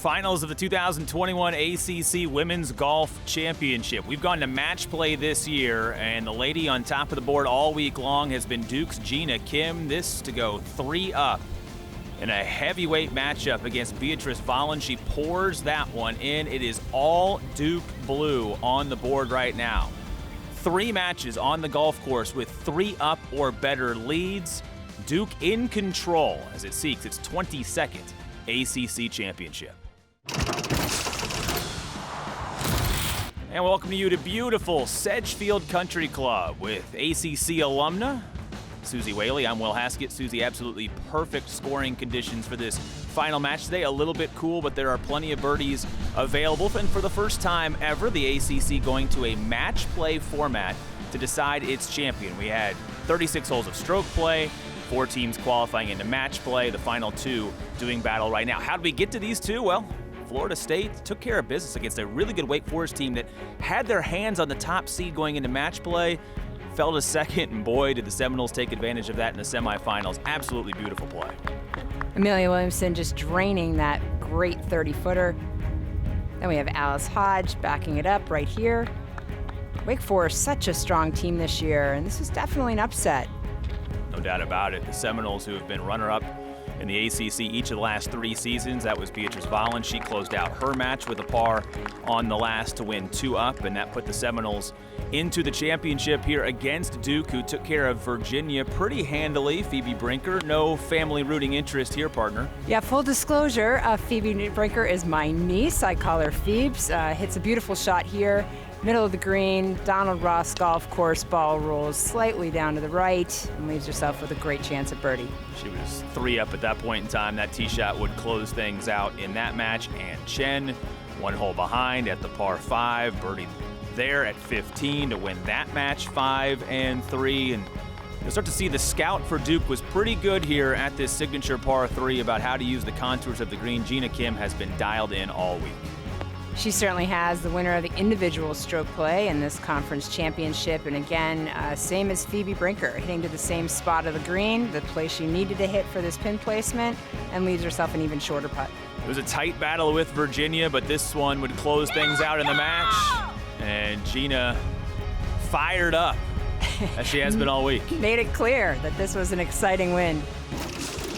Finals of the 2021 ACC Women's Golf Championship. We've gone to match play this year, and the lady on top of the board all week long has been Duke's Gina Kim. This to go 3 up in a heavyweight matchup against Beatrice Volun. She pours that one in. It is all Duke blue on the board right now. 3 matches on the golf course with 3 up or better leads. Duke in control as it seeks its 22nd ACC championship. And welcome you to beautiful Sedgefield Country Club with ACC alumna Susie Whaley. I'm Will Haskett. Susie, absolutely perfect scoring conditions for this final match today. A little bit cool, but there are plenty of birdies available. And for the first time ever, the ACC going to a match play format to decide its champion. We had 36 holes of stroke play, 4 teams qualifying into match play, the final 2 doing battle right now. How did we get to these 2? Well, Florida State took care of business against a really good Wake Forest team that had their hands on the top seed going into match play, fell to second, and boy, did the Seminoles take advantage of that in the semifinals. Absolutely beautiful play. Amelia Williamson just draining that great 30-footer. Then we have Alice Hodge backing it up right here. Wake Forest, such a strong team this year, and this is definitely an upset. No doubt about it. The Seminoles, who have been runner-up in the ACC each of the last 3 seasons. That was Beatrice Volun. She closed out her match with a par on the last to win 2 up, and that put the Seminoles into the championship here against Duke, who took care of Virginia pretty handily. Phoebe Brinker, no family rooting interest here, partner. Yeah, full disclosure, Phoebe Brinker is my niece. I call her Phoebes. Hits a beautiful shot here. Middle of the green, Donald Ross golf course, ball rolls slightly down to the right and leaves herself with a great chance at birdie. She was 3 up at that point in time. That tee shot would close things out in that match. And Chen, 1 hole behind at the par 5, birdie there at 15 to win that match 5 and 3. And you'll start to see the scout for Duke was pretty good here at this signature par 3 about how to use the contours of the green. Gina Kim has been dialed in all week. She certainly has, the winner of the individual stroke play in this conference championship. And again, same as Phoebe Brinker, hitting to the same spot of the green, the place she needed to hit for this pin placement, and leaves herself an even shorter putt. It was a tight battle with Virginia, but this one would close things out in the match. And Gina fired up, as she has been all week. Made it clear that this was an exciting win.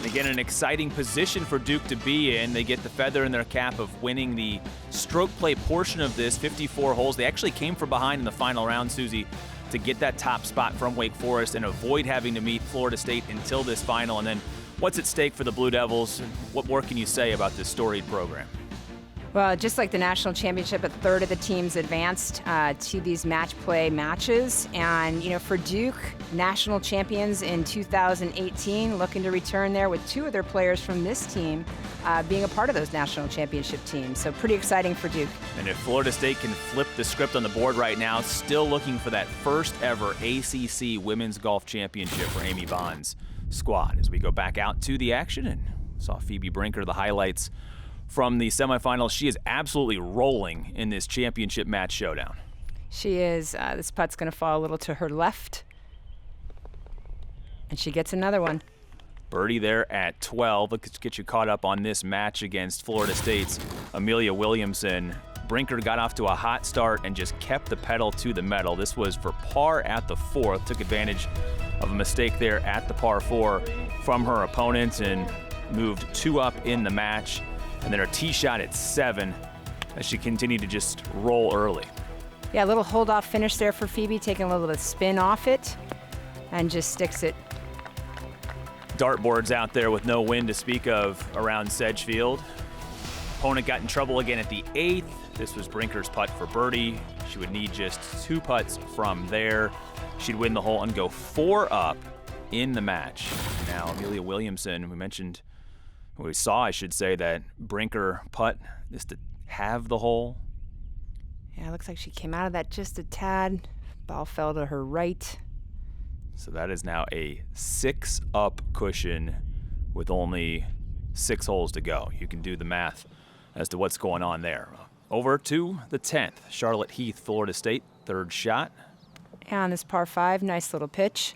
Again, an exciting position for Duke to be in. They get the feather in their cap of winning the stroke play portion of this, 54 holes. They actually came from behind in the final round, Susie, to get that top spot from Wake Forest and avoid having to meet Florida State until this final. And then what's at stake for the Blue Devils? What more can you say about this storied program? Well, just like the national championship, a third of the teams advanced to these match play matches. And, for Duke, national champions in 2018, looking to return there with 2 of their players from this team being a part of those national championship teams. So pretty exciting for Duke. And if Florida State can flip the script on the board right now, still looking for that first ever ACC Women's Golf Championship for Amy Bond's squad. As we go back out to the action and saw Phoebe Brinker, the highlights from the semifinals. She is absolutely rolling in this championship match showdown. She is. This putt's going to fall a little to her left. And she gets another one. Birdie there at 12. Let's get you caught up on this match against Florida State's Amelia Williamson. Brinker got off to a hot start and just kept the pedal to the metal. This was for par at the 4th. Took advantage of a mistake there at the par 4 from her opponent and moved 2 up in the match. And then her tee shot at 7 as she continued to just roll early. Yeah, a little hold-off finish there for Phoebe, taking a little bit of spin off it and just sticks it. Dartboards out there with no wind to speak of around Sedgefield. Opponent got in trouble again at the 8th. This was Brinker's putt for birdie. She would need just 2 putts from there. She'd win the hole and go 4 up in the match. Now, Amelia Williamson, we saw, I should say, that Brinker putt is to have the hole. Yeah, it looks like she came out of that just a tad. Ball fell to her right. So that is now a 6-up cushion with only 6 holes to go. You can do the math as to what's going on there. Over to the 10th. Charlotte Heath, Florida State, 3rd shot. And on this par 5, nice little pitch.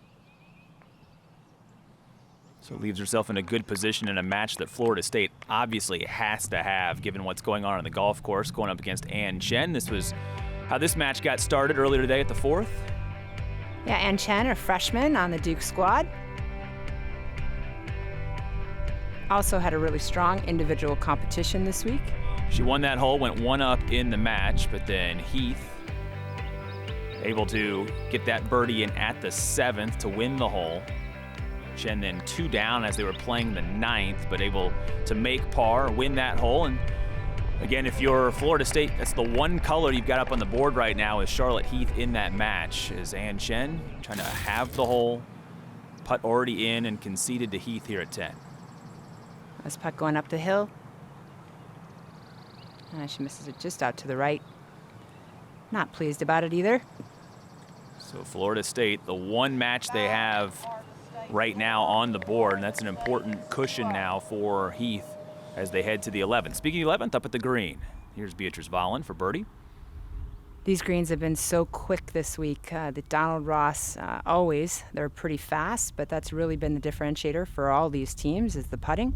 So leaves herself in a good position in a match that Florida State obviously has to have, given what's going on the golf course, going up against Ann Chen. This was how this match got started earlier today at the 4th. Yeah, Ann Chen, a freshman on the Duke squad. Also had a really strong individual competition this week. She won that hole, went 1 up in the match, but then Heath able to get that birdie in at the 7th to win the hole. Chen then 2 down as they were playing the 9th, but able to make par, win that hole. And again, if you're Florida State, that's the one color you've got up on the board right now is Charlotte Heath in that match. Is Ann Chen trying to have the hole, putt already in and conceded to Heath here at 10. This putt going up the hill. She misses it just out to the right. Not pleased about it either. So Florida State, the one match they have right now on the board, and that's an important cushion now for Heath as they head to the 11th. Speaking of 11th, up at the green, here's Beatrice Volun for birdie. These greens have been so quick this week. The Donald Ross, always, they're pretty fast, but that's really been the differentiator for all these teams is the putting.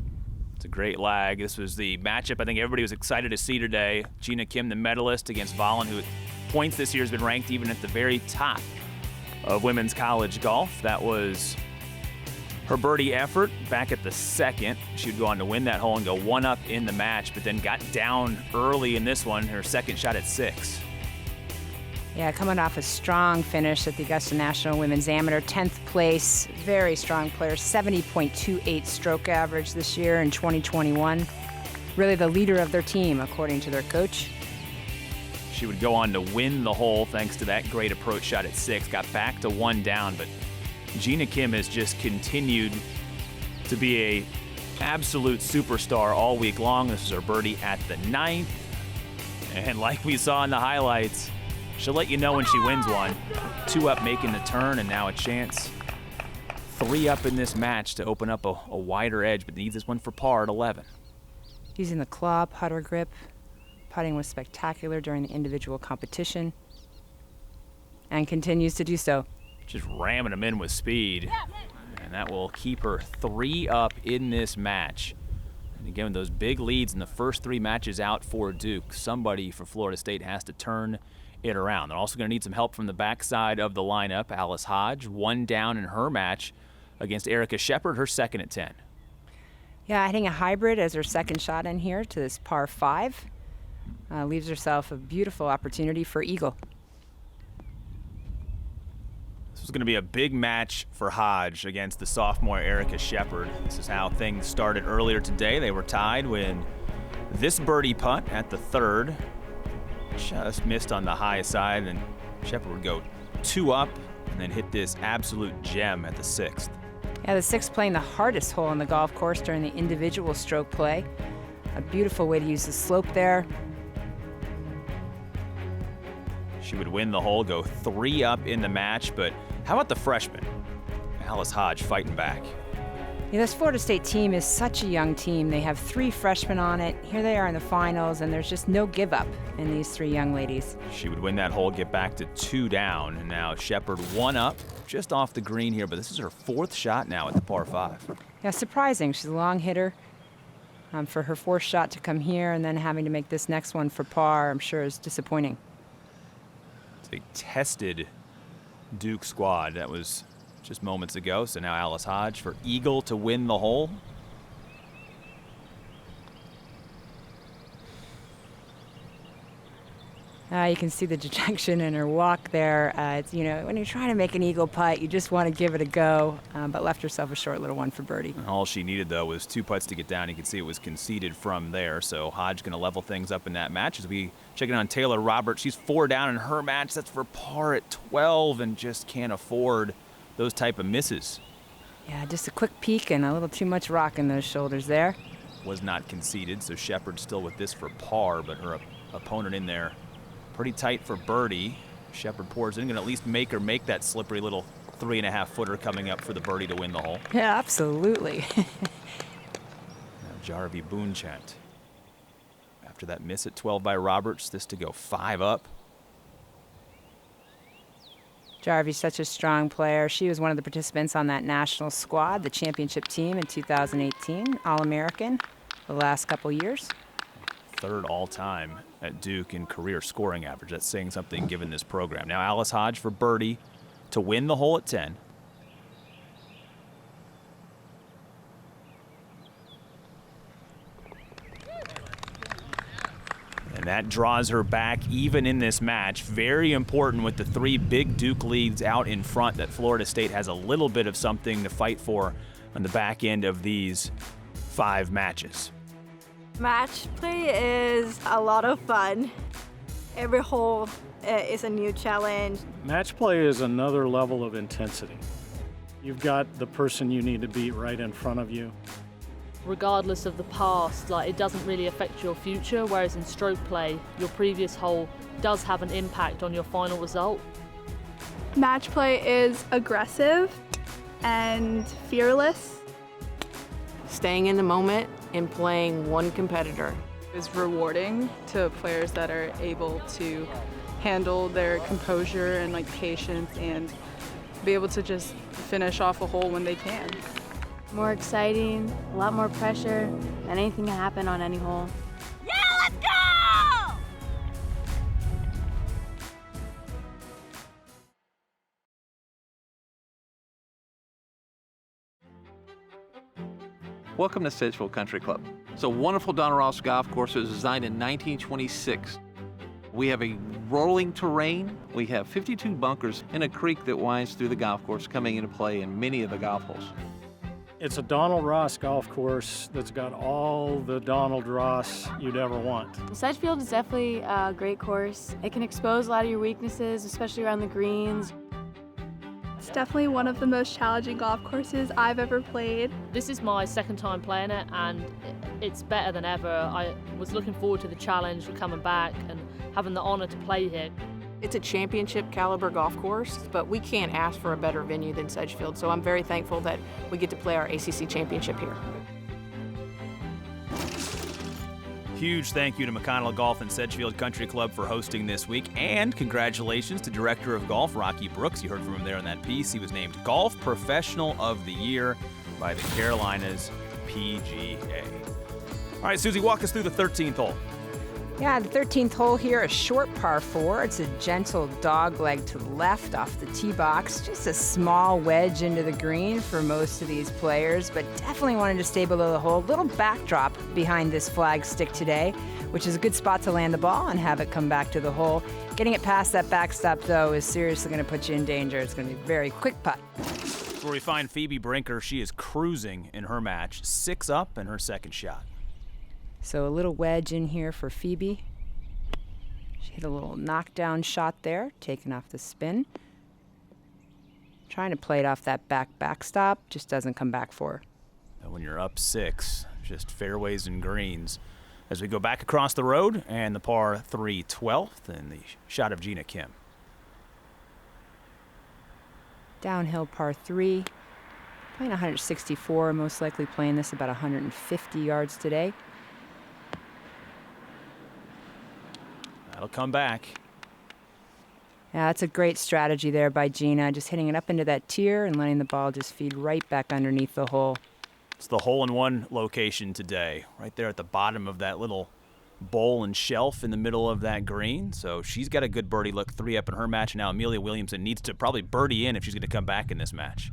It's a great lag. This was the matchup I think everybody was excited to see today. Gina Kim, the medalist, against Volun, who at points this year has been ranked even at the very top of women's college golf. That was her birdie effort back at the 2nd. She would go on to win that hole and go 1 up in the match, but then got down early in this one, her 2nd shot at 6. Yeah, coming off a strong finish at the Augusta National Women's Amateur, 10th place, very strong player, 70.28 stroke average this year in 2021. Really the leader of their team, according to their coach. She would go on to win the hole thanks to that great approach shot at 6. Got back to 1 down, but Gina Kim has just continued to be a absolute superstar all week long. This is her birdie at the 9th. And like we saw in the highlights, she'll let you know when she wins one. 2 up making the turn, and now a chance. 3 up in this match to open up a wider edge, but needs this one for par at 11. Using the claw putter grip. Putting was spectacular during the individual competition and continues to do so. Just ramming them in with speed, and that will keep her 3 up in this match. And again, those big leads in the first 3 matches out for Duke, somebody for Florida State has to turn it around. They're also going to need some help from the backside of the lineup. Alice Hodge, 1 down in her match against Erica Shepard, her 2nd at 10. Yeah, hitting a hybrid as her 2nd shot in here to this par 5. Leaves herself a beautiful opportunity for eagle. This was going to be a big match for Hodge against the sophomore Erica Shepard. This is how things started earlier today. They were tied when this birdie putt at the 3rd just missed on the high side, and Shepard would go 2 up and then hit this absolute gem at the 6th. Yeah, the 6th playing the hardest hole on the golf course during the individual stroke play. A beautiful way to use the slope there. She would win the hole, go 3 up in the match, but how about the freshman? Alice Hodge fighting back. Yeah, this Florida State team is such a young team. They have 3 freshmen on it. Here they are in the finals, and there's just no give up in these 3 young ladies. She would win that hole, get back to 2 down, and now Shepard 1 up, just off the green here, but this is her 4th shot now at the par 5. Yeah, surprising. She's a long hitter. For her 4th shot to come here and then having to make this next one for par, I'm sure is disappointing. It's a tested Duke squad. That was just moments ago. So now Alice Hodge for eagle to win the hole. You can see the dejection in her walk there. It's, when you're trying to make an eagle putt, you just want to give it a go, but left herself a short little one for birdie. All she needed, though, was 2 putts to get down. You can see it was conceded from there. So Hodge going to level things up in that match. As we check in on Taylor Roberts, she's 4 down in her match. That's for par at 12 and just can't afford those type of misses. Yeah, just a quick peek and a little too much rock in those shoulders there. Was not conceded, so Shepard still with this for par, but her opponent in there pretty tight for birdie. Shepard pours in, going to at least make her make that slippery little 3.5 footer coming up for the birdie to win the hole. Yeah, absolutely. Now Jarvi Boonchant. After that miss at 12 by Roberts, this to go 5 up. Jarvie's such a strong player. She was one of the participants on that national squad, the championship team in 2018, All-American the last couple years. Third all-time at Duke in career scoring average. That's saying something given this program. Now Alice Hodge for birdie to win the hole at 10. And that draws her back even in this match. Very important with the 3 big Duke leads out in front that Florida State has a little bit of something to fight for on the back end of these 5 matches. Match play is a lot of fun. Every hole is a new challenge. Match play is another level of intensity. You've got the person you need to beat right in front of you. Regardless of the past, it doesn't really affect your future, whereas in stroke play, your previous hole does have an impact on your final result. Match play is aggressive and fearless. Staying in the moment and playing one competitor. It's rewarding to players that are able to handle their composure and patience and be able to just finish off a hole when they can. More exciting, a lot more pressure, and anything can happen on any hole. Yeah, let's go! Welcome to Sedgefield Country Club. It's a wonderful Donna Ross golf course. It was designed in 1926. We have a rolling terrain. We have 52 bunkers and a creek that winds through the golf course coming into play in many of the golf holes. It's a Donald Ross golf course that's got all the Donald Ross you'd ever want. Sedgefield is definitely a great course. It can expose a lot of your weaknesses, especially around the greens. It's definitely one of the most challenging golf courses I've ever played. This is my second time playing it, and it's better than ever. I was looking forward to the challenge of coming back and having the honor to play here. It's a championship caliber golf course, but we can't ask for a better venue than Sedgefield, so I'm very thankful that we get to play our ACC championship here. Huge thank you to McConnell Golf and Sedgefield Country Club for hosting this week, and congratulations to Director of Golf Rocky Brooks. You heard from him there in that piece. He was named Golf Professional of the Year by the Carolinas PGA. All right, Susie, walk us through the 13th hole. Yeah, the 13th hole here, a short par 4. It's a gentle dog leg to the left off the tee box. Just a small wedge into the green for most of these players, but definitely wanted to stay below the hole. Little backdrop behind this flag stick today, which is a good spot to land the ball and have it come back to the hole. Getting it past that backstop, though, is seriously going to put you in danger. It's going to be a very quick putt. Where we find Phoebe Brinker. She is cruising in her match. 6 up in her second shot. So a little wedge in here for Phoebe. She hit a little knockdown shot there, taking off the spin. Trying to play it off that backstop, just doesn't come back for her. When you're up 6, just fairways and greens. As we go back across the road, and the par 3 12th, and the shot of Gina Kim. Downhill par 3. Playing 164, most likely playing this about 150 yards today. That'll come back. Yeah, that's a great strategy there by Gina, just hitting it up into that tier and letting the ball just feed right back underneath the hole. It's the hole-in-one location today, right there at the bottom of that little bowl and shelf in the middle of that green. So she's got a good birdie look, 3 up in her match. Now Amelia Williamson needs to probably birdie in if she's going to come back in this match.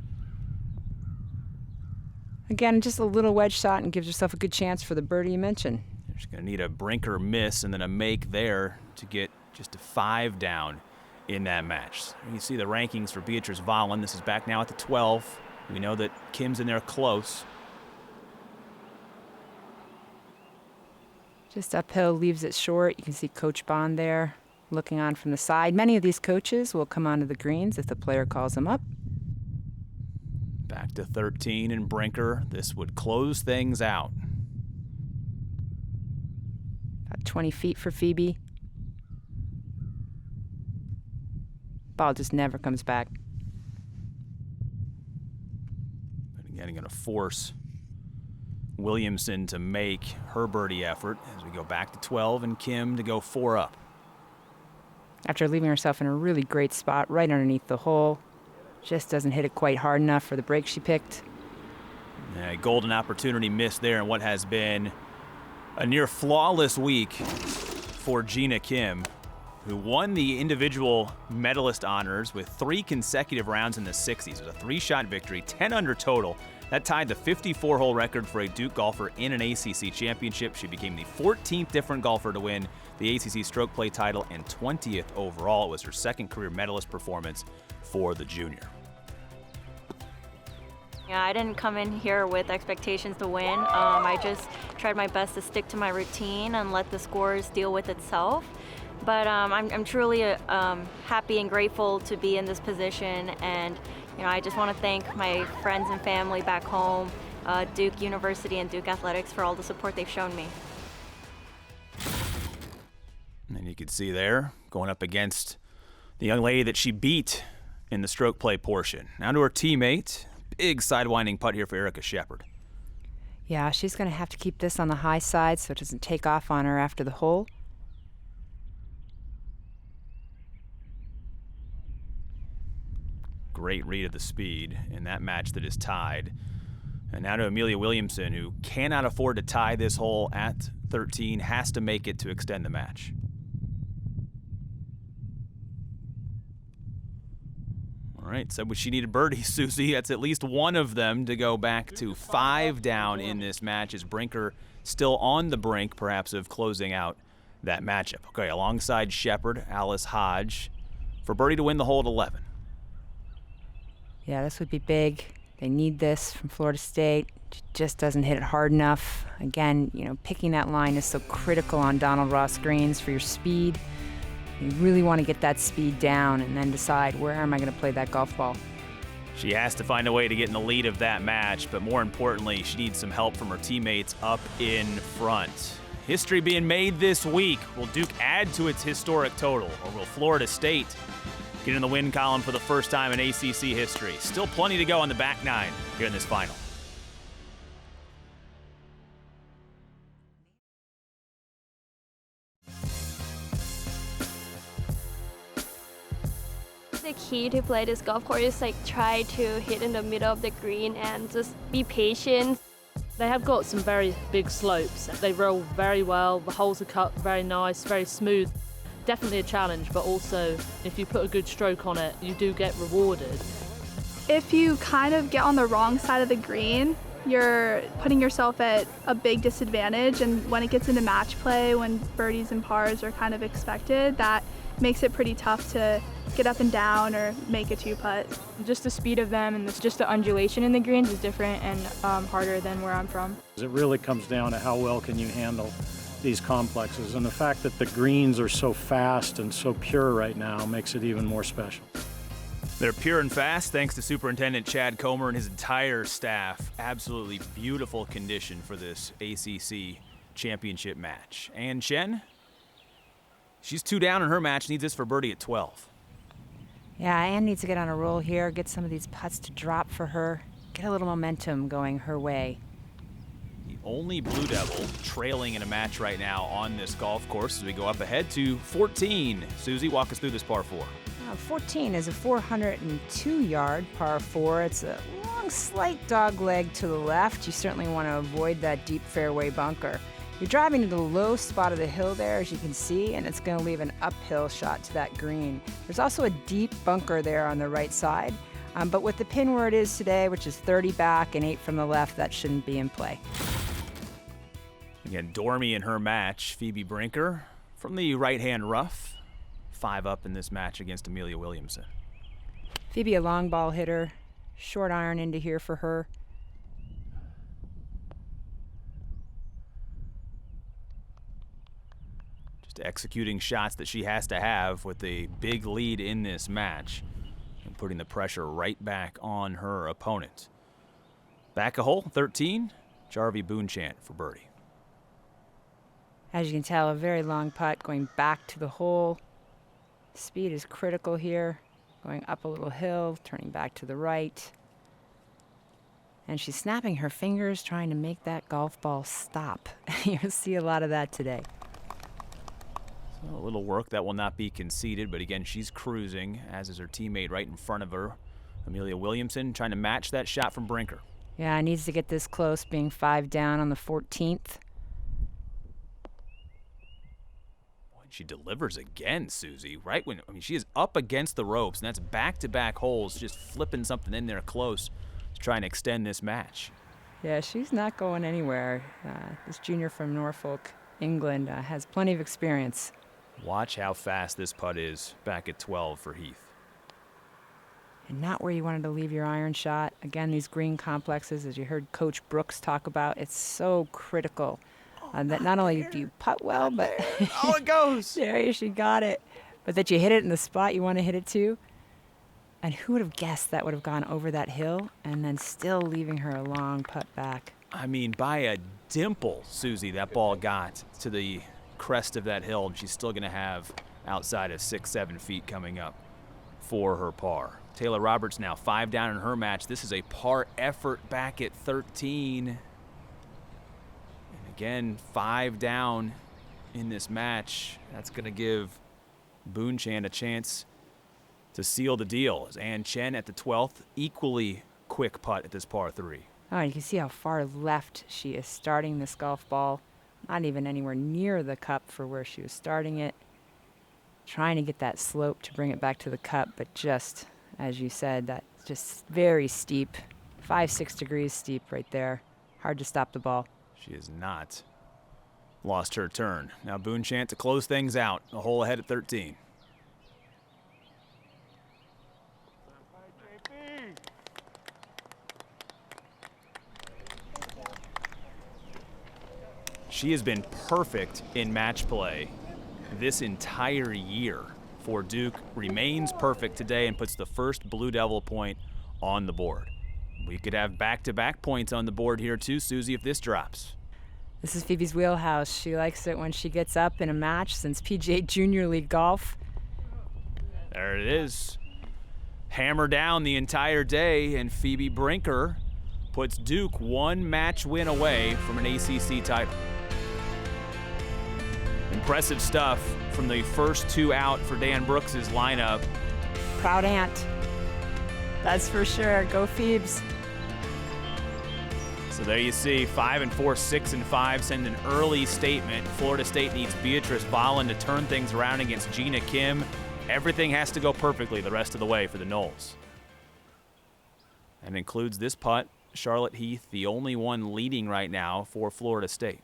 Again, just a little wedge shot and gives herself a good chance for the birdie you mentioned. She's going to need a Brinker miss and then a make there to get just a 5 down in that match. You see the rankings for Beatrice Volun. This is back now at the 12. We know that Kim's in there close. Just uphill, leaves it short. You can see Coach Bond there looking on from the side. Many of these coaches will come onto the greens if the player calls them up. Back to 13 and Brinker. This would close things out. About 20 feet for Phoebe. Ball just never comes back. And again, going to force Williamson to make her birdie effort as we go back to 12 and Kim to go 4 up. after leaving herself in a really great spot right underneath the hole. Just doesn't hit it quite hard enough for the break she picked. A golden opportunity missed there in what has been a near flawless week for Gina Kim, who won the individual medalist honors with 3 consecutive rounds in the 60s. It was a 3-shot victory, 10 under total. That tied the 54-hole record for a Duke golfer in an ACC championship. She became the 14th different golfer to win the ACC stroke play title and 20th overall. It was her second career medalist performance for the junior. Yeah, I didn't come in here with expectations to win. I just tried my best to stick to my routine and let the scores deal with itself. But I'm truly happy and grateful to be in this position, and I just want to thank my friends and family back home, Duke University and Duke Athletics, for all the support they've shown me. And you can see there, going up against the young lady that she beat in the stroke play portion. Now to her teammate. Big sidewinding putt here for Erica Shepard. Yeah, she's going to have to keep this on the high side so it doesn't take off on her after the hole. Great read of the speed in that match that is tied. And now to Amelia Williamson, who cannot afford to tie this hole at 13, has to make it to extend the match. All right, said she needed birdies, Susie. That's at least one of them to go back to 5 down in this match, as Brinker still on the brink, perhaps, of closing out that matchup. Okay, alongside Shepard, Alice Hodge, for birdie to win the hole at 11. Yeah, this would be big. They need this from Florida State. Just doesn't hit it hard enough. Again, picking that line is so critical on Donald Ross greens for your speed. You really want to get that speed down and then decide, where am I going to play that golf ball? She has to find a way to get in the lead of that match, but more importantly, she needs some help from her teammates up in front. History being made this week. Will Duke add to its historic total, or will Florida State get in the win column for the first time in ACC history? Still plenty to go on the back 9 here in this final. The key to play this golf course is try to hit in the middle of the green and just be patient. They have got some very big slopes. They roll very well. The holes are cut very nice, very smooth. Definitely a challenge, but also if you put a good stroke on it, you do get rewarded. If you kind of get on the wrong side of the green, you're putting yourself at a big disadvantage, and when it gets into match play, when birdies and pars are kind of expected, that makes it pretty tough to get up and down or make a 2-putt. Just the speed of them and just the undulation in the greens is different and harder than where I'm from. It really comes down to how well can you handle these complexes, and the fact that the greens are so fast and so pure right now makes it even more special. They're pure and fast thanks to Superintendent Chad Comer and his entire staff. Absolutely beautiful condition for this ACC championship match. And Chen, she's 2 down in her match, needs this for birdie at 12. Yeah, Ann needs to get on a roll here, get some of these putts to drop for her, get a little momentum going her way. The only Blue Devil trailing in a match right now on this golf course as we go up ahead to 14. Susie, walk us through this par 4. 14 is a 402-yard par 4. It's a long, slight dog leg to the left. You certainly want to avoid that deep fairway bunker. You're driving to the low spot of the hill there, as you can see, and it's going to leave an uphill shot to that green. There's also a deep bunker there on the right side, but with the pin where it is today, which is 30 back and 8 from the left, that shouldn't be in play. Again, Dormy in her match, Phoebe Brinker from the right-hand rough. 5 up in this match against Amelia Williamson. Phoebe, a long ball hitter, short iron into here for her. Just executing shots that she has to have with a big lead in this match and putting the pressure right back on her opponent. Back a hole, 13, Jarvi Boonchant for birdie. As you can tell, a very long putt going back to the hole. Speed is critical here, going up a little hill, turning back to the right. And she's snapping her fingers, trying to make that golf ball stop. You'll see a lot of that today. A little work that will not be conceded, but again, she's cruising, as is her teammate right in front of her, Amelia Williamson, trying to match that shot from Brinker. Yeah, needs to get this close, being 5 down on the 14th. She delivers again, Susie, right when, she is up against the ropes, and that's back-to-back holes, just flipping something in there close to try and extend this match. Yeah, she's not going anywhere. This junior from Norfolk, England, has plenty of experience. Watch how fast this putt is back at 12 for Heath. And not where you wanted to leave your iron shot. Again, these green complexes, as you heard Coach Brooks talk about, it's so critical that not only do you putt well, but oh, it goes. There, she got it. But that you hit it in the spot you want to hit it to. And who would have guessed that would have gone over that hill and then still leaving her a long putt back? I mean, by a dimple, Susie, that ball got to the crest of that hill, and she's still going to have outside of 6-7 feet coming up for her par. Taylor Roberts now 5 down in her match. This is a par effort back at 13. And again, 5 down in this match. That's going to give Boone Chan a chance to seal the deal. As Ann Chen at the 12th, equally quick putt at this par 3. Oh, you can see how far left she is starting this golf ball. Not even anywhere near the cup for where she was starting it. Trying to get that slope to bring it back to the cup, but just, as you said, that's just very steep. 5-6 degrees steep right there. Hard to stop the ball. She has not lost her turn. Now Boone Chan to close things out. A hole ahead at 13. She has been perfect in match play this entire year for Duke. Remains perfect today and puts the first Blue Devil point on the board. We could have back-to-back points on the board here too, Susie, if this drops. This is Phoebe's wheelhouse. She likes it when she gets up in a match since PGA Junior League golf. There it is. Hammer down the entire day, and Phoebe Brinker puts Duke one match win away from an ACC title. Impressive stuff from the first 2 out for Dan Brooks's lineup. Proud aunt. That's for sure. Go Phoebes. So there you see, 5-4, 6-5 send an early statement. Florida State needs Beatrice Volun to turn things around against Gina Kim. Everything has to go perfectly the rest of the way for the Noles. And includes this putt, Charlotte Heath, the only one leading right now for Florida State.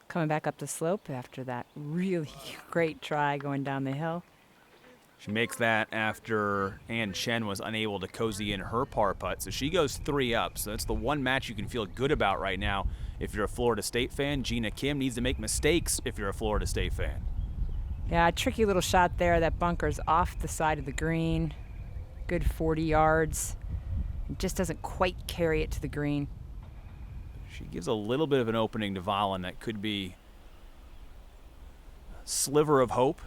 Coming back up the slope after that really great try going down the hill. She makes that after Ann Chen was unable to cozy in her par putt. So she goes 3 up. So that's the one match you can feel good about right now if you're a Florida State fan. Gina Kim needs to make mistakes if you're a Florida State fan. Yeah, tricky little shot there. That bunker's off the side of the green. Good 40 yards. It just doesn't quite carry it to the green. She gives a little bit of an opening to Volun that could be a sliver of hope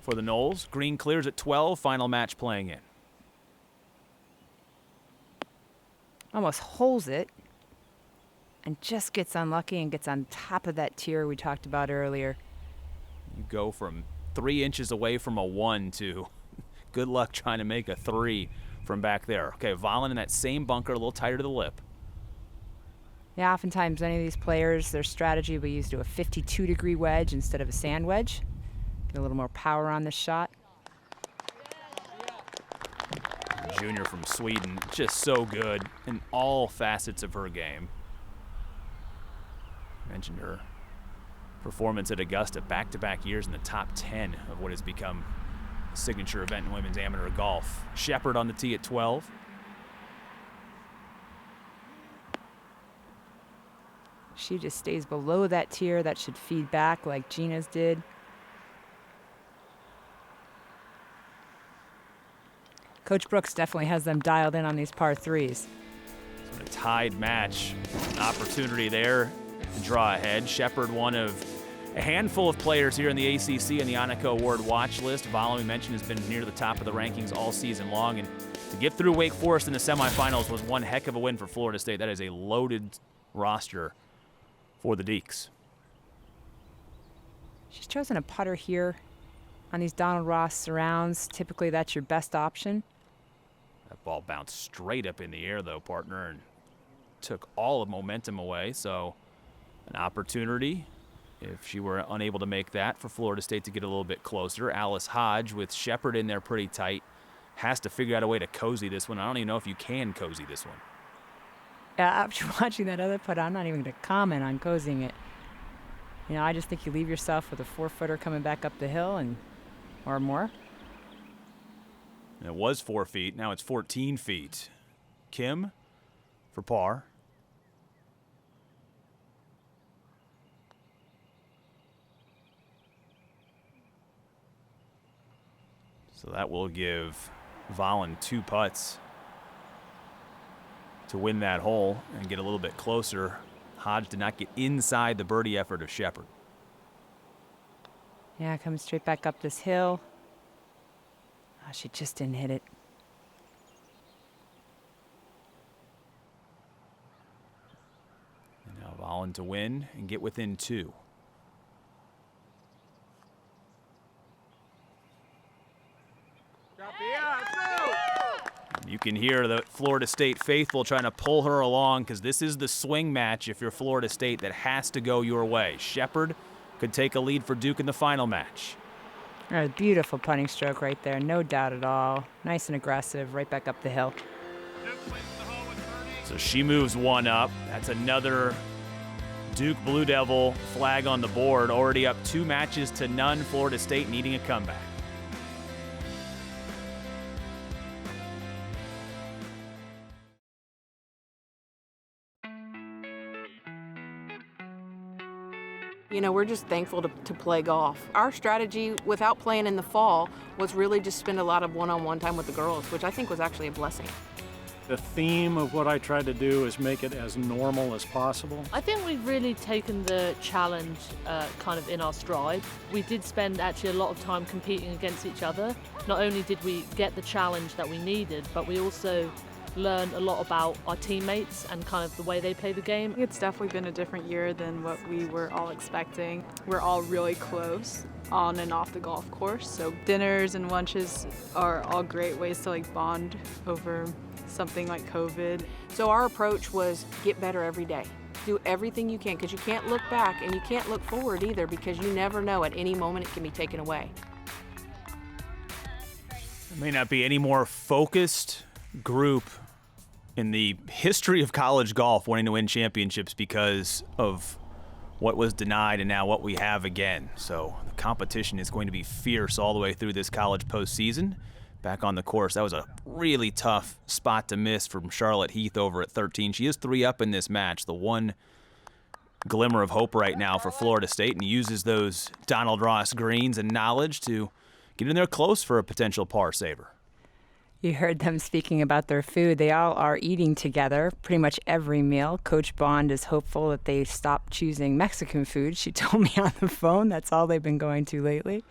for the Noles. Green clears at 12, final match playing in. Almost holes it and just gets unlucky and gets on top of that tier we talked about earlier. You go from 3 inches away from a 1 to good luck trying to make a 3 from back there. Okay, Volun in that same bunker, a little tighter to the lip. Yeah, oftentimes any of these players, their strategy will be used to a 52-degree wedge instead of a sand wedge. Get a little more power on this shot. Junior from Sweden, just so good in all facets of her game. Mentioned her performance at Augusta, back-to-back years in the top 10 of what has become a signature event in women's amateur golf. Shepard on the tee at 12. She just stays below that tier. That should feed back like Gina's did. Coach Brooks definitely has them dialed in on these par 3s. Sort of tied match. Opportunity there to draw ahead. Shepard, one of a handful of players here in the ACC and the Annika Award watch list. Volun, we mentioned, has been near the top of the rankings all season long. And to get through Wake Forest in the semifinals was one heck of a win for Florida State. That is a loaded roster for the Deeks. She's chosen a putter here on these Donald Ross surrounds. Typically, that's your best option. That ball bounced straight up in the air, though, partner, and took all of momentum away. So an opportunity, if she were unable to make that, for Florida State to get a little bit closer. Alice Hodge, with Shepard in there pretty tight, has to figure out a way to cozy this one. I don't even know if you can cozy this one. Yeah, after watching that other putt, I'm not even going to comment on cozying it. You know, I just think you leave yourself with a 4-footer coming back up the hill or more. It was 4 feet. Now it's 14 feet. Kim for par. So that will give Volun 2 putts to win that hole and get a little bit closer. Hodge did not get inside the birdie effort of Shepard. Yeah, coming straight back up this hill. Oh, she just didn't hit it. And now Volun to win and get within 2. You can hear the Florida State faithful trying to pull her along, because this is the swing match if you're Florida State that has to go your way. Shepard could take a lead for Duke in the final match. A beautiful putting stroke right there, no doubt at all. Nice and aggressive, right back up the hill. So she moves 1 up. That's another Duke Blue Devil flag on the board. Already up 2 matches to none. Florida State needing a comeback. You know, we're just thankful to play golf. Our strategy without playing in the fall was really just spend a lot of one-on-one time with the girls, which I think was actually a blessing. The theme of what I tried to do is make it as normal as possible. I think we've really taken the challenge kind of in our stride. We did spend actually a lot of time competing against each other. Not only did we get the challenge that we needed, but we also learned a lot about our teammates and kind of the way they play the game. It's definitely been a different year than what we were all expecting. We're all really close on and off the golf course, so dinners and lunches are all great ways to like bond over something like COVID. So our approach was get better every day. Do everything you can, because you can't look back and you can't look forward either, because you never know, at any moment it can be taken away. There may not be any more focused group in the history of college golf wanting to win championships because of what was denied and now what we have again. So the competition is going to be fierce all the way through this college postseason. Back on the course, that was a really tough spot to miss from Charlotte Heath over at 13. She is 3 up in this match, the one glimmer of hope right now for Florida State, and uses those Donald Ross greens and knowledge to get in there close for a potential par saver. You heard them speaking about their food. They all are eating together pretty much every meal. Coach Bond is hopeful that they stop choosing Mexican food. She told me on the phone that's all they've been going to lately.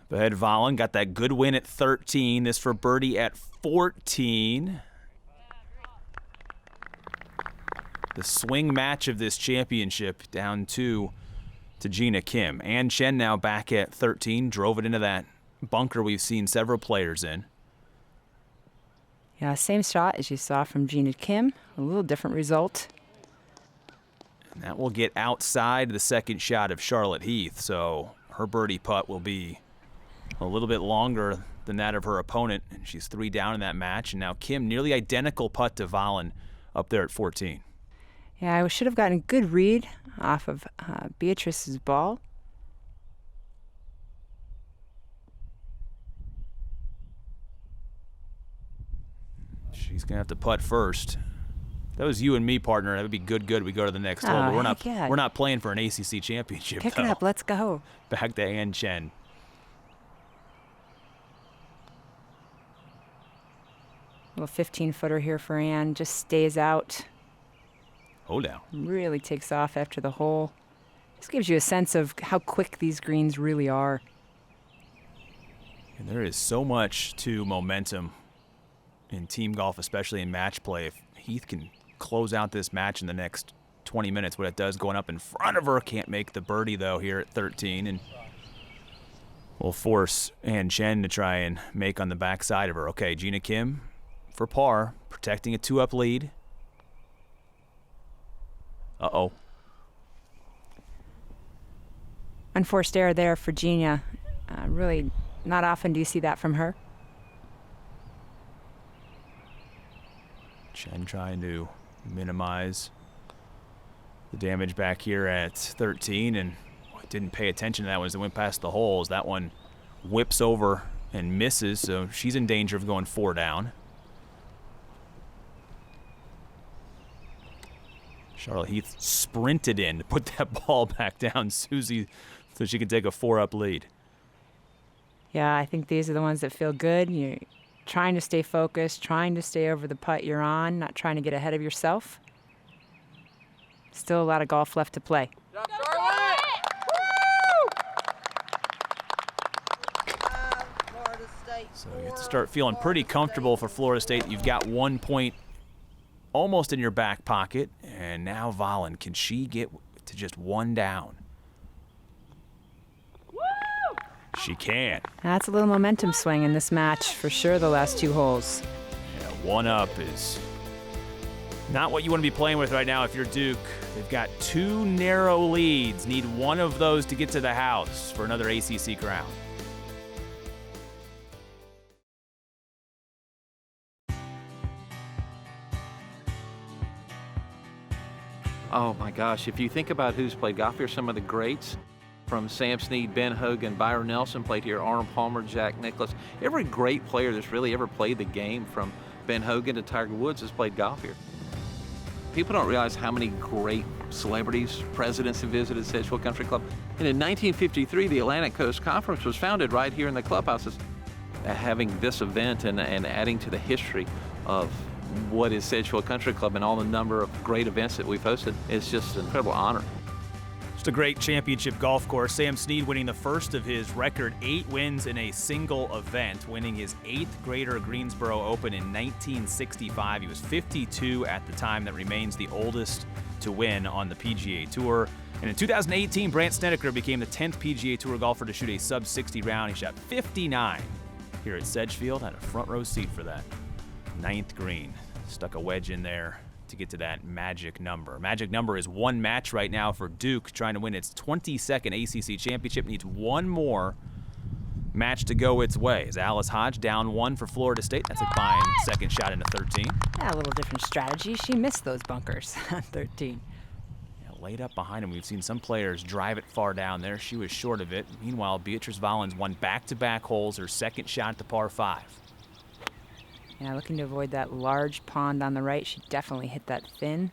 But Volun got that good win at 13. This for birdie at 14. The swing match of this championship down 2 to Gina Kim. Ann Chen now back at 13. Drove it into that bunker we've seen several players in. Yeah, same shot as you saw from Gina Kim. A little different result. And that will get outside the second shot of Charlotte Heath. So her birdie putt will be a little bit longer than that of her opponent. And she's 3 down in that match. And now Kim, nearly identical putt to Volun up there at 14. Yeah, I should have gotten a good read off of Beatrice's ball. She's going to have to putt first. That was you and me, partner. That would be good. We go to the next hole. But we're not playing for an ACC championship, Pick it up. Let's go. Back to Ann Chen. Little 15-footer here for Ann. Just stays out. Hold down. Really takes off after the hole. This gives you a sense of how quick these greens really are. And there is so much to momentum in team golf, especially in match play. If Heath can close out this match in the next 20 minutes, what it does going up in front of her, can't make the birdie though here at 13, and will force Han Chen to try and make on the backside of her. Okay, Gina Kim for par, protecting a 2-up lead. Uh-oh. Unforced error there for Gina. Really, not often do you see that from her. Chen trying to minimize the damage back here at 13, and didn't pay attention to that one as it went past the holes. That one whips over and misses, so she's in danger of going 4 down. Charlotte Heath sprinted in to put that ball back down, Susie, so she could take a 4-up lead. Yeah, I think these are the ones that feel good. You're trying to stay focused, trying to stay over the putt you're on, not trying to get ahead of yourself. Still a lot of golf left to play. So you have to start feeling pretty comfortable for Florida State. You've got 1 point almost in your back pocket, and now Volun, can she get to just 1 down? She can. That's a little momentum swing in this match for sure, the last 2 holes. Yeah, 1 up is not what you want to be playing with right now if you're Duke. They've got 2 narrow leads. Need 1 of those to get to the house for another ACC crown. Oh my gosh, if you think about who's played golf here, some of the greats from Sam Snead, Ben Hogan, Byron Nelson played here, Arnold Palmer, Jack Nicklaus. Every great player that's really ever played the game, from Ben Hogan to Tiger Woods, has played golf here. People don't realize how many great celebrities, presidents have visited Sedgefield Country Club. And in 1953, the Atlantic Coast Conference was founded right here in the clubhouses. Having this event and adding to the history of what is Sedgefield Country Club and all the number of great events that we've hosted is just an incredible honor. Just a great championship golf course. Sam Snead winning the first of his record 8 wins in a single event, winning his 8th Greater Greensboro Open in 1965. He was 52 at the time. That remains the oldest to win on the PGA Tour. And in 2018, Brant Steniker became the 10th PGA Tour golfer to shoot a sub-60 round. He shot 59 here at Sedgefield. Had a front row seat for that. 9th green. Stuck a wedge in there to get to that magic number. Magic number is 1 match right now for Duke, trying to win its 22nd ACC championship. Needs 1 more match to go its way. As Alice Hodge down 1 for Florida State. That's a fine second shot into 13. Yeah, a little different strategy. She missed those bunkers on 13. Yeah, laid up behind him. We've seen some players drive it far down there. She was short of it. Meanwhile, Beatrice Volun's won back-to-back holes, her second shot at the par 5. Yeah, looking to avoid that large pond on the right. She definitely hit that thin.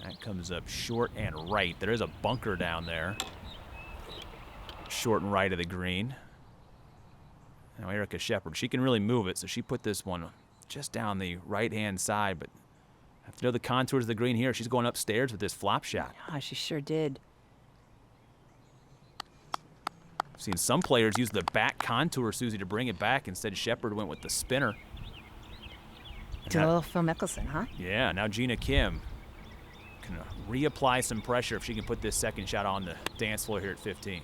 That comes up short and right. There is a bunker down there. Short and right of the green. Now Erica Shepard, she can really move it, so she put this one just down the right-hand side, but have to know the contours of the green here. She's going upstairs with this flop shot. Yeah, she sure did. Seen some players use the back contour, Susie, to bring it back. Instead, Shepard went with the spinner. Did a little Phil Mickelson, huh? Yeah, now Gina Kim can reapply some pressure if she can put this second shot on the dance floor here at 15.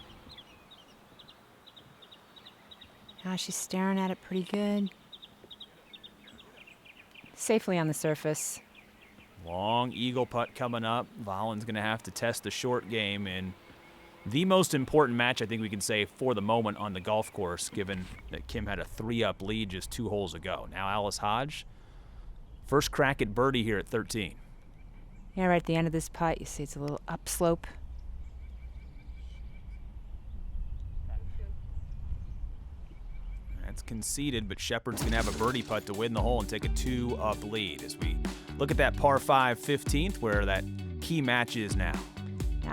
Yeah, she's staring at it pretty good. Safely on the surface. Long eagle putt coming up. Volun's going to have to test the short game in the most important match, I think we can say, for the moment on the golf course, given that Kim had a 3-up lead just 2 holes ago. Now Alice Hodge, first crack at birdie here at 13. Yeah, right at the end of this putt, you see it's a little upslope. That's conceded, but Shepard's going to have a birdie putt to win the hole and take a 2-up lead as we look at that par 5 15th, where that key match is now.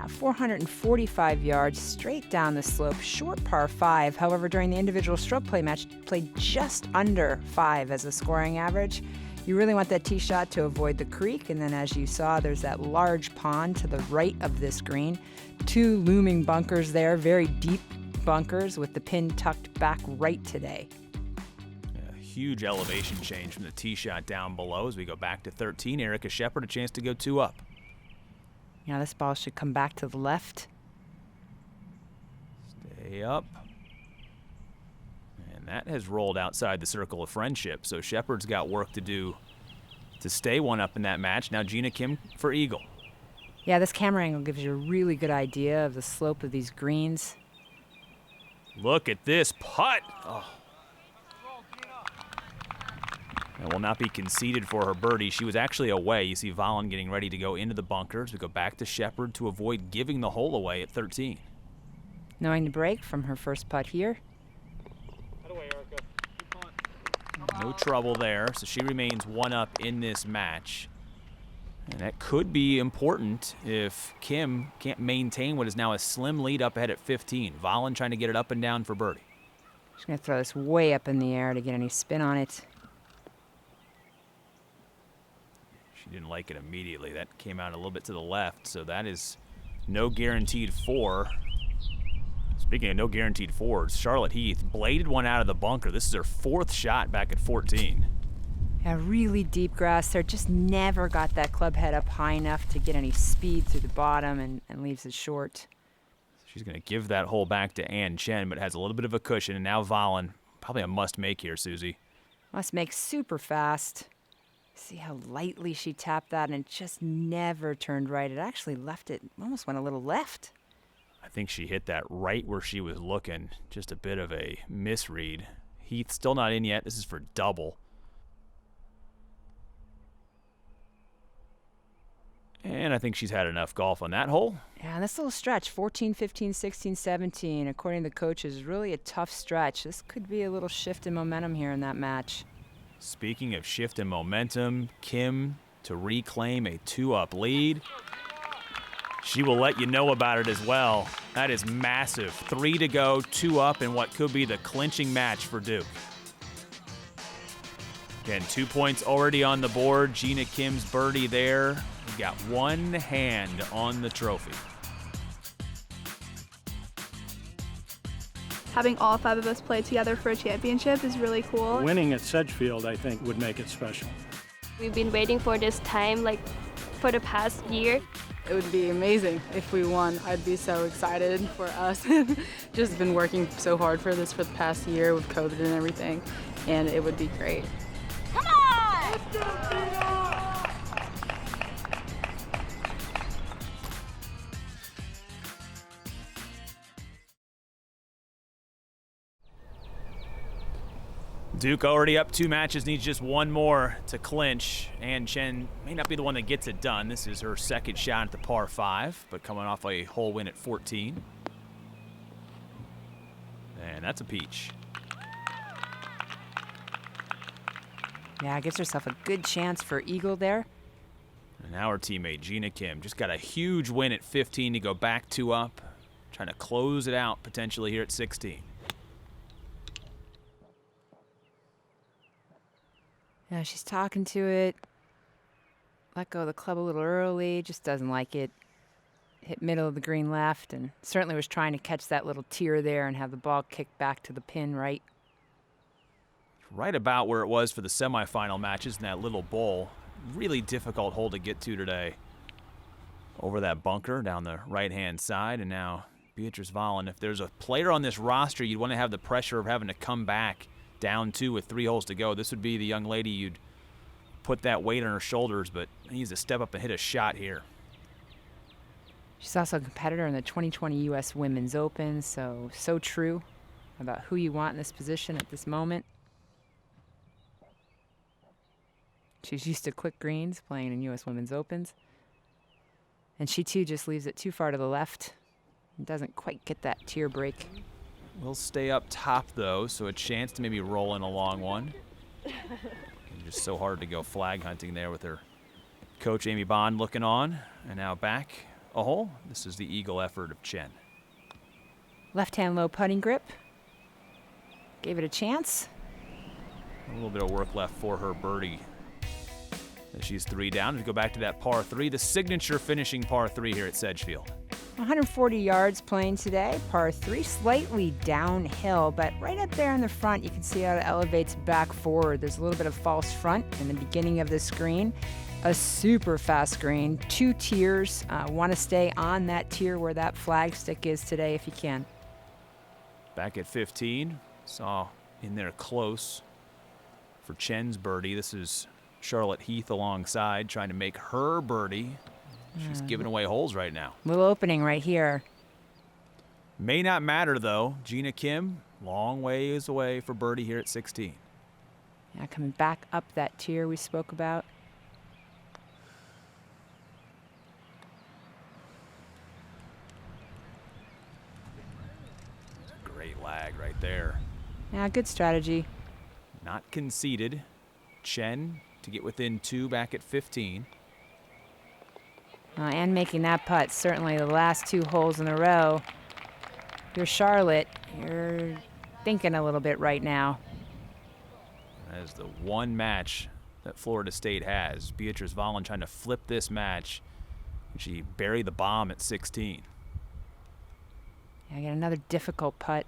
445 yards straight down the slope, short par 5. However, during the individual stroke play match, played just under 5 as a scoring average. You really want that tee shot to avoid the creek, and then as you saw, there's that large pond to the right of this green. 2 looming bunkers there, very deep bunkers with the pin tucked back right today. A huge elevation change from the tee shot down below as we go back to 13. Erica Shepard, a chance to go 2 up. This ball should come back to the left. Stay up. And that has rolled outside the circle of friendship, so Shepard's got work to do to stay one up in that match. Now Gina Kim for eagle. Yeah, this camera angle gives you a really good idea of the slope of these greens. Look at this putt. Oh. That will not be conceded for her birdie. She was actually away. You see Volun getting ready to go into the bunkers. We go back to Shepard to avoid giving the hole away at 13. Knowing the break from her first putt here. No trouble there, so she remains one up in this match. And that could be important if Kim can't maintain what is now a slim lead up ahead at 15. Volun trying to get it up and down for birdie. She's going to throw this way up in the air to get any spin on it. She didn't like it immediately. That came out a little bit to the left, so that is no guaranteed four. Speaking of no guaranteed fours, Charlotte Heath bladed one out of the bunker. This is her fourth shot back at 14. Yeah, really deep grass there. Just never got that club head up high enough to get any speed through the bottom and leaves it short. She's going to give that hole back to Ann Chen, but has a little bit of a cushion. And now Volun, probably a must-make here, Susie. Must make super fast. See how lightly she tapped that, and it just never turned right. It actually left it, almost went a little left. I think she hit that right where she was looking. Just a bit of a misread. Heath still not in yet. This is for double. And I think she's had enough golf on that hole. Yeah, and this little stretch, 14, 15, 16, 17, according to the coaches, is really a tough stretch. This could be a little shift in momentum here in that match. Speaking of shift in momentum, Kim to reclaim a 2-up lead. She will let you know about it as well. That is massive. 3 to go, 2 up in what could be the clinching match for Duke. Again, 2 points already on the board. Gina Kim's birdie there. We've got one hand on the trophy. Having all 5 of us play together for a championship is really cool. Winning at Sedgefield, I think, would make it special. We've been waiting for this time, like, for the past year. It would be amazing if we won. I'd be so excited for us. Just been working so hard for this for the past year with COVID and everything, and it would be great. Come on! Duke already up 2 matches, needs just one more to clinch. Ann Chen may not be the one that gets it done. This is her second shot at the par 5, but coming off a hole win at 14. And that's a peach. Yeah, gives herself a good chance for eagle there. And now her teammate, Gina Kim, just got a huge win at 15 to go back 2 up. Trying to close it out potentially here at 16. Yeah, she's talking to it. Let go of the club a little early. Just doesn't like it. Hit middle of the green left, and certainly was trying to catch that little tier there and have the ball kicked back to the pin right. Right about where it was for the semifinal matches in that little bowl. Really difficult hole to get to today. Over that bunker down the right-hand side, and now Beatrice Volun. If there's a player on this roster, you'd want to have the pressure of having to come back down 2 with 3 holes to go. This would be the young lady you'd put that weight on her shoulders, but needs to step up and hit a shot here. She's also a competitor in the 2020 U.S. Women's Open, so true about who you want in this position at this moment. She's used to quick greens playing in U.S. Women's Opens. And she, too, just leaves it too far to the left and doesn't quite get that tier break. We'll stay up top, though, so a chance to maybe roll in a long one. Just so hard to go flag hunting there with her coach, Amy Bond, looking on. And now back a hole. This is the eagle effort of Chen. Left-hand low putting grip. Gave it a chance. A little bit of work left for her birdie. She's 3 down. To go back to that par 3, the signature finishing par 3 here at Sedgefield. 140 yards playing today, par 3, slightly downhill, but right up there in the front, you can see how it elevates back forward. There's a little bit of false front in the beginning of this green. A super fast green, 2 tiers. Want to stay on that tier where that flagstick is today if you can. Back at 15, saw in there close for Chen's birdie. This is Charlotte Heath alongside, trying to make her birdie. She's giving away holes right now. Little opening right here. May not matter, though. Gina Kim, long ways away for birdie here at 16. Yeah, coming back up that tier we spoke about. Great lag right there. Yeah, good strategy. Not conceded. Chen to get within 2 back at 15. And making that putt, certainly the last 2 holes in a row. You're Charlotte, you're thinking a little bit right now. That is the one match that Florida State has. Beatrice Volun trying to flip this match. She buried the bomb at 16. Yeah, get another difficult putt.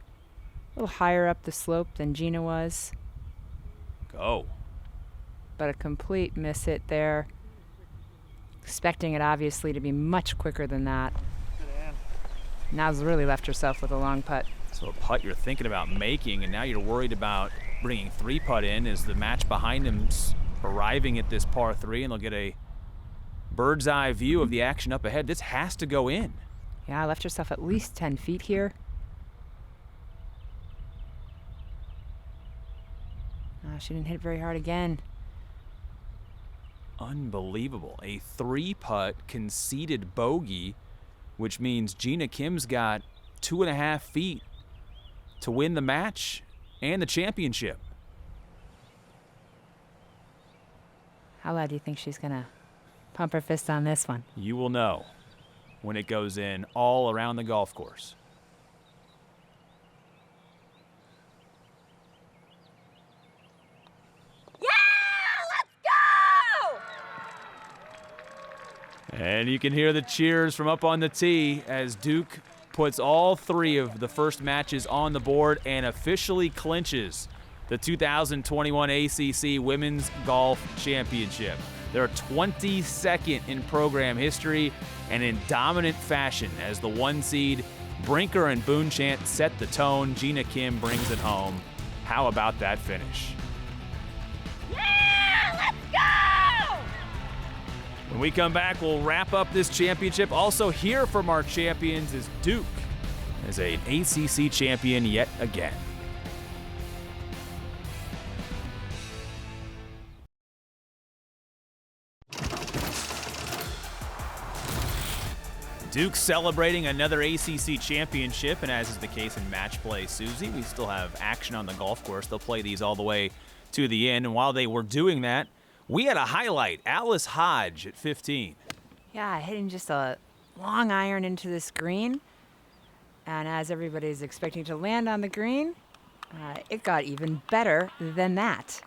A little higher up the slope than Gina was. Go. But a complete miss hit there. Expecting it obviously to be much quicker than that. Now's really left herself with a long putt. So a putt you're thinking about making, and now you're worried about bringing 3-putt in as the match behind him's arriving at this par 3, and they'll get a bird's eye view of the action up ahead. This has to go in. Yeah, left herself at least 10 feet here. She didn't hit very hard again. Unbelievable. A 3-putt conceded bogey, which means Gina Kim's got 2.5 feet to win the match and the championship. How loud do you think she's going to pump her fist on this one? You will know when it goes in all around the golf course. And you can hear the cheers from up on the tee as Duke puts all 3 of the first matches on the board and officially clinches the 2021 ACC Women's Golf Championship. They're 22nd in program history and in dominant fashion as the 1 seed. Brinker and Boonchant set the tone. Gina Kim brings it home. How about that finish? When we come back, we'll wrap up this championship. Also hear from our champions as Duke is an ACC champion yet again. Duke celebrating another ACC championship, and as is the case in match play, Susie, we still have action on the golf course. They'll play these all the way to the end, and while they were doing that, we had a highlight, Alice Hodge at 15. Yeah, hitting just a long iron into this green. And as everybody's expecting to land on the green, it got even better than that.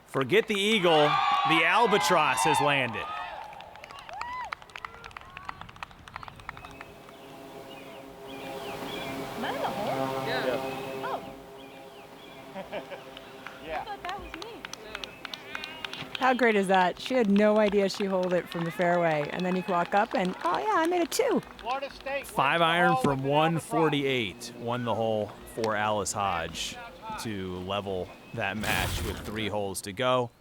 Forget the eagle, the albatross has landed. How great is that? She had no idea she holed it from the fairway. And then you walk up and, oh yeah, I made it 2. 5-iron from 148 won the hole for Alice Hodge to level that match with 3 holes to go.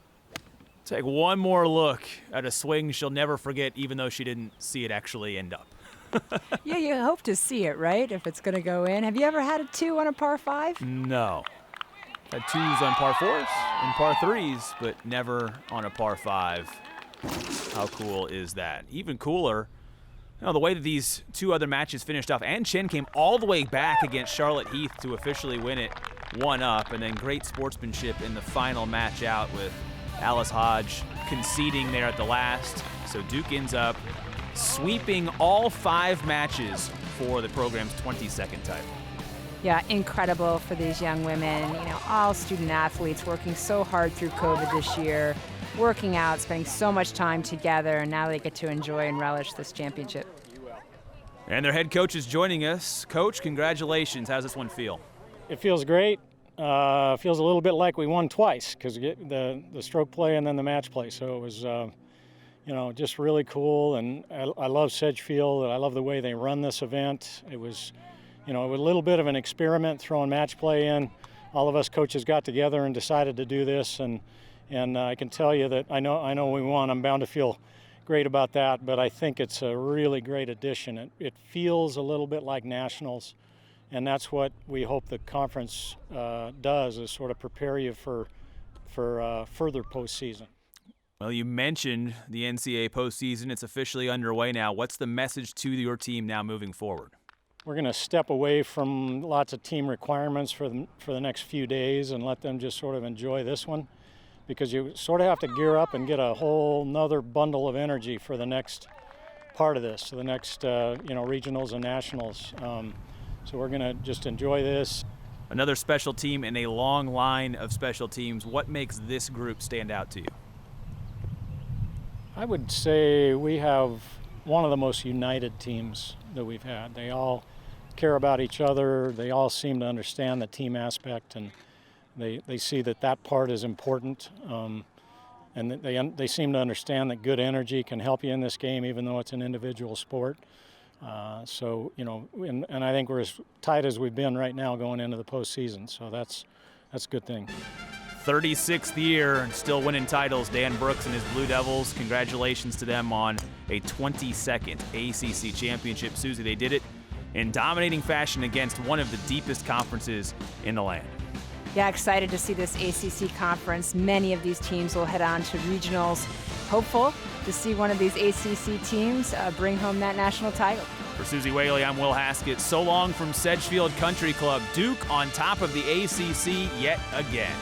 Take one more look at a swing she'll never forget, even though she didn't see it actually end up. Yeah, you hope to see it, right? If it's going to go in. Have you ever had a 2 on a par 5? No. Had 2s on par 4s and par 3s, but never on a par 5. How cool is that? Even cooler, the way that these 2 other matches finished off, and Chen came all the way back against Charlotte Heath to officially win it 1-up, and then great sportsmanship in the final match out with Alice Hodge conceding there at the last. So Duke ends up sweeping all 5 matches for the program's 22nd title. Yeah, incredible for these young women. All student athletes working so hard through COVID this year, working out, spending so much time together, and now they get to enjoy and relish this championship. And their head coach is joining us. Coach, congratulations. How's this one feel? It feels great. Feels a little bit like we won twice because the stroke play and then the match play. So it was, just really cool. And I love Sedgefield. I love the way they run this event. It was you know, a little bit of an experiment, throwing match play in. All of us coaches got together and decided to do this, and I can tell you that I know we won. I'm bound to feel great about that, but I think it's a really great addition. It feels a little bit like nationals, and that's what we hope the conference does, is sort of prepare you for further postseason. Well, you mentioned the NCAA postseason. It's officially underway now. What's the message to your team now moving forward? We're going to step away from lots of team requirements for the next few days and let them just sort of enjoy this one, because you sort of have to gear up and get a whole nother bundle of energy for the next part of this, the next regionals and nationals. So we're going to just enjoy this. Another special team in a long line of special teams. What makes this group stand out to you? I would say we have one of the most united teams that we've had. They all care about each other. They all seem to understand the team aspect, and they see that part is important. And they seem to understand that good energy can help you in this game, even though it's an individual sport. So, you know, and I think we're as tight as we've been right now going into the postseason. So that's a good thing. 36th year and still winning titles, Dan Brooks and his Blue Devils. Congratulations to them on a 22nd ACC championship. Susie, they did it in dominating fashion against one of the deepest conferences in the land. Yeah, excited to see this ACC conference. Many of these teams will head on to regionals. Hopeful to see one of these ACC teams bring home that national title. For Susie Whaley, I'm Will Haskett. So long from Sedgefield Country Club. Duke on top of the ACC yet again.